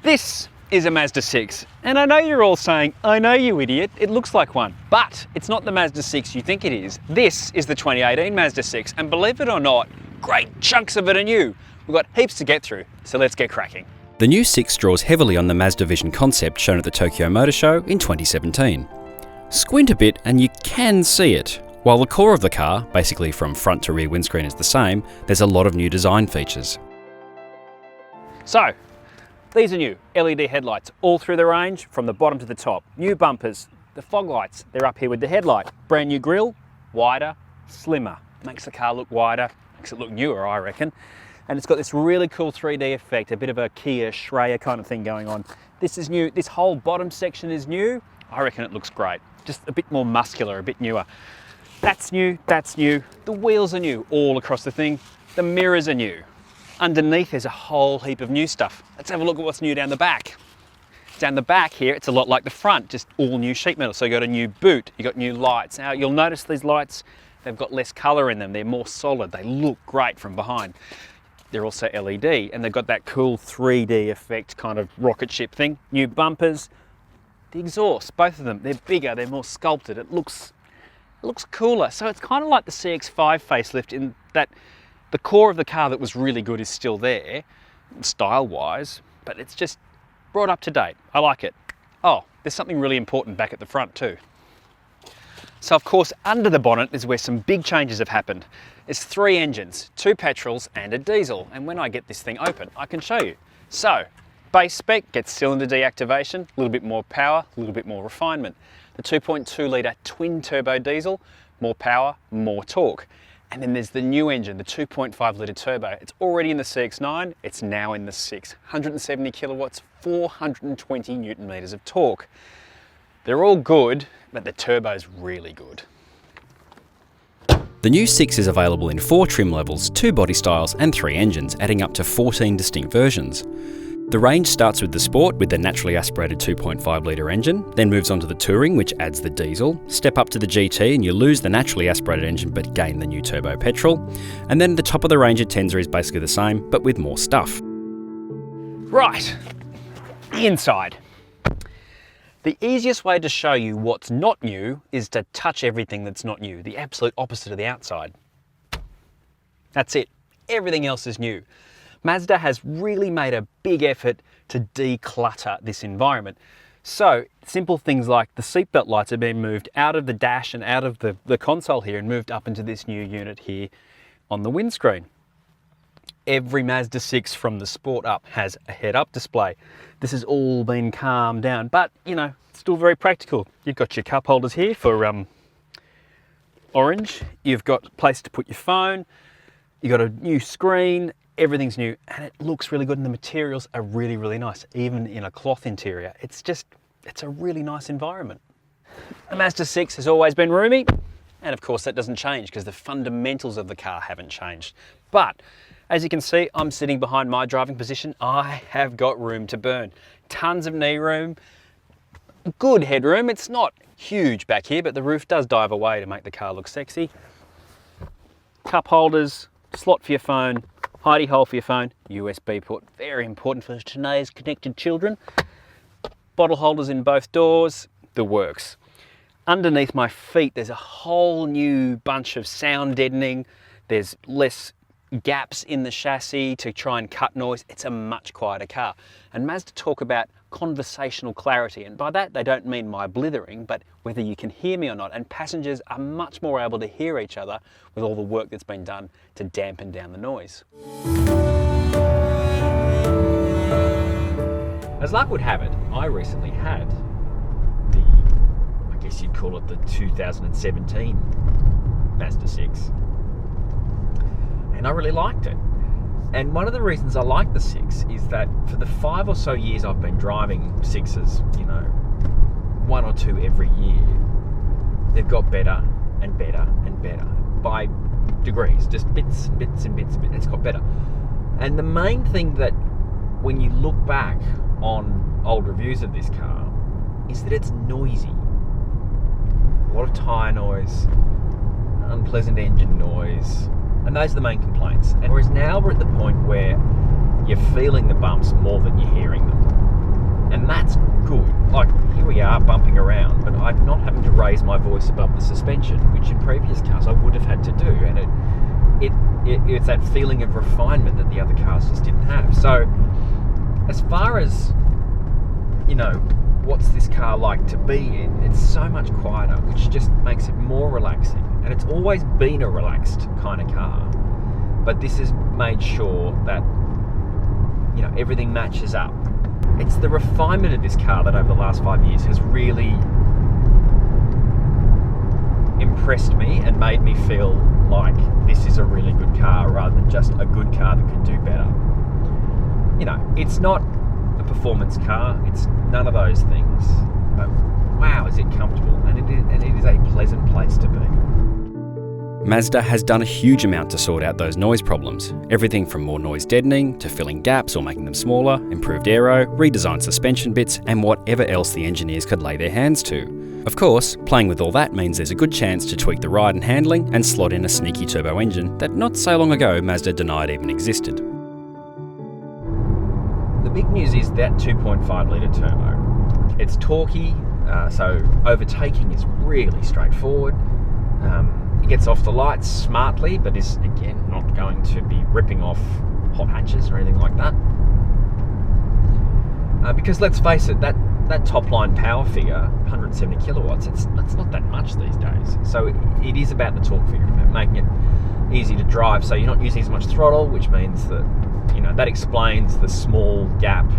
This is a Mazda 6, and I know you're all saying, I know you idiot, it looks like one. But it's not the Mazda 6 you think it is. This is the 2018 Mazda 6, and believe it or not, great chunks of it are new. We've got heaps to get through, so let's get cracking. The new 6 draws heavily on the Mazda Vision concept shown at the Tokyo Motor Show in 2017. Squint a bit and you can see it. While the core of the car, basically from front to rear windscreen, is the same, there's a lot of new design features. So, these are new LED headlights all through the range from the bottom to the top. New bumpers, the fog lights, they're up here with the headlight. Brand new grille, wider, slimmer. Makes the car look wider, makes it look newer, I reckon. And it's got this really cool 3D effect, a bit of a Kia Schreyer kind of thing going on. This is new, this whole bottom section is new. I reckon it looks great. Just a bit more muscular, a bit newer. That's new, that's new. The wheels are new all across the thing. The mirrors are new. Underneath there's a whole heap of new stuff. Let's have a look at what's new down the back. Down the back here, it's a lot like the front, just all new sheet metal. So you got a new boot, you got new lights. Now you'll notice these lights, they've got less color in them. They're more solid. They look great from behind. They're also LED, and they've got that cool 3D effect kind of rocket ship thing. New bumpers, the exhaust, both of them, they're bigger, they're more sculpted. It looks cooler. So it's kind of like the CX-5 facelift in that the core of the car that was really good is still there, style-wise, but it's just brought up to date. I like it. Oh, there's something really important back at the front too. So of course, under the bonnet is where some big changes have happened. It's 3 engines, 2 petrols and a diesel. And when I get this thing open, I can show you. So, base spec gets cylinder deactivation, a little bit more power, a little bit more refinement. The 2.2 litre twin turbo diesel, more power, more torque. And then there's the new engine, the 2.5 litre turbo. It's already in the CX-9, it's now in the 6. 170 kilowatts, 420 newton meters of torque. They're all good, but the turbo's really good. The new 6 is available in 4 trim levels, 2 body styles and 3 engines, adding up to 14 distinct versions. The range starts with the Sport with the naturally aspirated 2.5 litre engine, then moves on to the Touring, which adds the diesel. Step up to the GT and you lose the naturally aspirated engine but gain the new turbo petrol. And then the top of the range Atenza is basically the same, but with more stuff. Right, the inside. The easiest way to show you what's not new is to touch everything that's not new, the absolute opposite of the outside. That's it, everything else is new. Mazda has really made a big effort to declutter this environment. So simple things like the seatbelt lights have been moved out of the dash and out of the console here and moved up into this new unit here on the windscreen. Every Mazda 6 from the Sport up has a head-up display. This has all been calmed down, but you know, still very practical. You've got your cup holders here for orange. You've got a place to put your phone. You've got a new screen. Everything's new and it looks really good and the materials are really, really nice, even in a cloth interior. It's a really nice environment. The Mazda 6 has always been roomy, and of course that doesn't change because the fundamentals of the car haven't changed. But as you can see, I'm sitting behind my driving position. I have got room to burn. Tons of knee room, good headroom. It's not huge back here, but the roof does dive away to make the car look sexy. Cup holders, slot for your phone, hidey hole for your phone, USB port, very important for today's connected children. Bottle holders in both doors, the works. Underneath my feet, there's a whole new bunch of sound deadening. There's less gaps in the chassis to try and cut noise. It's a much quieter car. And Mazda talk about conversational clarity, and by that they don't mean my blithering, but whether you can hear me or not, and passengers are much more able to hear each other with all the work that's been done to dampen down the noise. As luck would have it, I recently had I guess you'd call it the 2017 Mazda 6, and I really liked it. And one of the reasons I like the 6 is that for the 5 or so years I've been driving 6s, you know, 1 or 2 every year, they've got better and better and better by degrees, just bits and bits and bits and bits. It's got better. And the main thing that when you look back on old reviews of this car is that it's noisy. A lot of tyre noise, unpleasant engine noise, and those are the main complaints. And whereas now we're at the point where you're feeling the bumps more than you're hearing them. we are bumping around, but I'm not having to raise my voice above the suspension, which in previous cars I would have had to do, and it's that feeling of refinement that the other cars just didn't have. So as far as, you know, what's this car like to be in, it's so much quieter, which just makes it more relaxing. And it's always been a relaxed kind of car, but this has made sure that, you know, everything matches up. It's the refinement of this car that over the last 5 years has really impressed me and made me feel like this is a really good car rather than just a good car that can do better. You know, it's not a performance car, it's none of those things, but wow, is it comfortable, and it is a pleasant place to be. Mazda has done a huge amount to sort out those noise problems. Everything from more noise deadening, to filling gaps or making them smaller, improved aero, redesigned suspension bits, and whatever else the engineers could lay their hands to. Of course, playing with all that means there's a good chance to tweak the ride and handling and slot in a sneaky turbo engine that not so long ago Mazda denied even existed. The big news is that 2.5 litre turbo. It's torquey, so overtaking is really straightforward. It gets off the lights smartly, but is again not going to be ripping off hot hatches or anything like that. Because let's face it, that top line power figure, 170 kilowatts, it's not that much these days. So it is about the torque figure, about making it easy to drive. So you're not using as much throttle, which means that, you know, that explains the small gap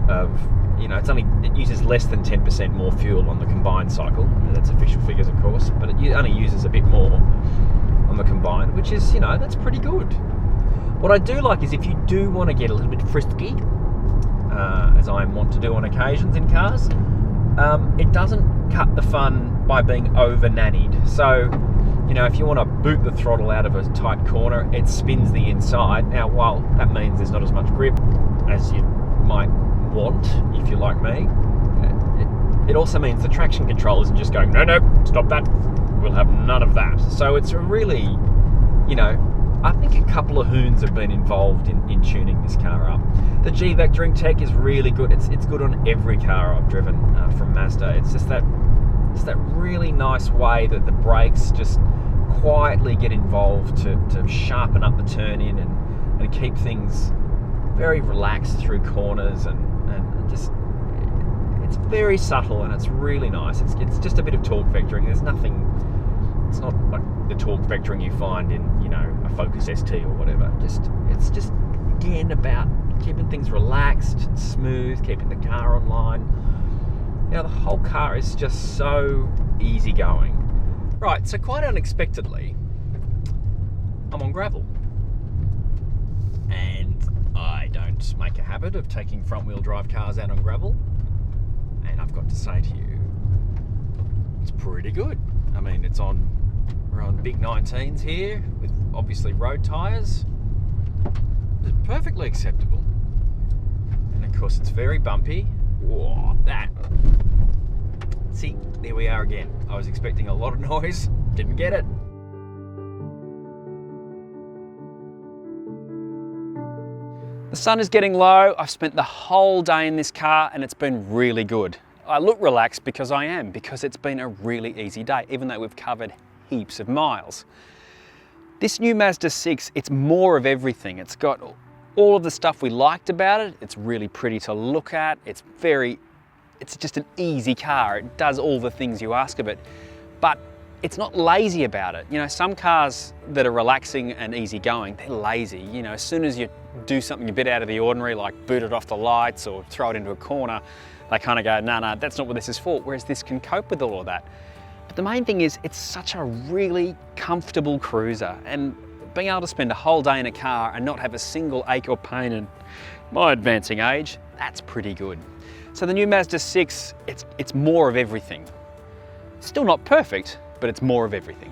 of, you know, it uses less than 10% more fuel on the combined cycle. That's official figures, of course, but it only uses a bit more on the combined, which is, you know, that's pretty good. What I do like is if you do want to get a little bit frisky, as I want to do on occasions in cars, it doesn't cut the fun by being over-nannied. So, you know, if you want to boot the throttle out of a tight corner, it spins the inside. Now, while that means there's not as much grip as you might want, if you're like me, it also means the traction control isn't just going, no, stop that, we'll have none of that. So it's a really, you know, I think a couple of hoons have been involved in tuning this car up. The G-vectoring tech is really good. It's good on every car I've driven from Mazda. It's just that really nice way that the brakes just quietly get involved to sharpen up the turn in and keep things very relaxed through corners and just, it's very subtle and it's really nice. It's just a bit of torque vectoring. There's nothing, it's not like the torque vectoring you find in, you know, a Focus ST or whatever. It's just again about keeping things relaxed and smooth, keeping the car online. You know, the whole car is just so easygoing. Right, so quite unexpectedly, I'm on gravel. And I don't make a habit of taking front-wheel drive cars out on gravel. And I've got to say to you, it's pretty good. I mean, we're on big 19s here with obviously road tyres. It's perfectly acceptable. And of course, it's very bumpy. Whoa, that. See, there we are again. I was expecting a lot of noise, didn't get it. The sun is getting low. I've spent the whole day in this car and it's been really good. I look relaxed because I am, because it's been a really easy day, even though we've covered heaps of miles. This new Mazda 6, it's more of everything. It's got all of the stuff we liked about it. It's really pretty to look at. It's just an easy car. It does all the things you ask of it, but it's not lazy about it. You know, some cars that are relaxing and easygoing, they're lazy. You know, as soon as you do something a bit out of the ordinary, like boot it off the lights or throw it into a corner, they kind of go, no, that's not what this is for. Whereas this can cope with all of that. But the main thing is, it's such a really comfortable cruiser, and being able to spend a whole day in a car and not have a single ache or pain in my advancing age, that's pretty good. So the new Mazda 6, it's more of everything. Still not perfect, but it's more of everything.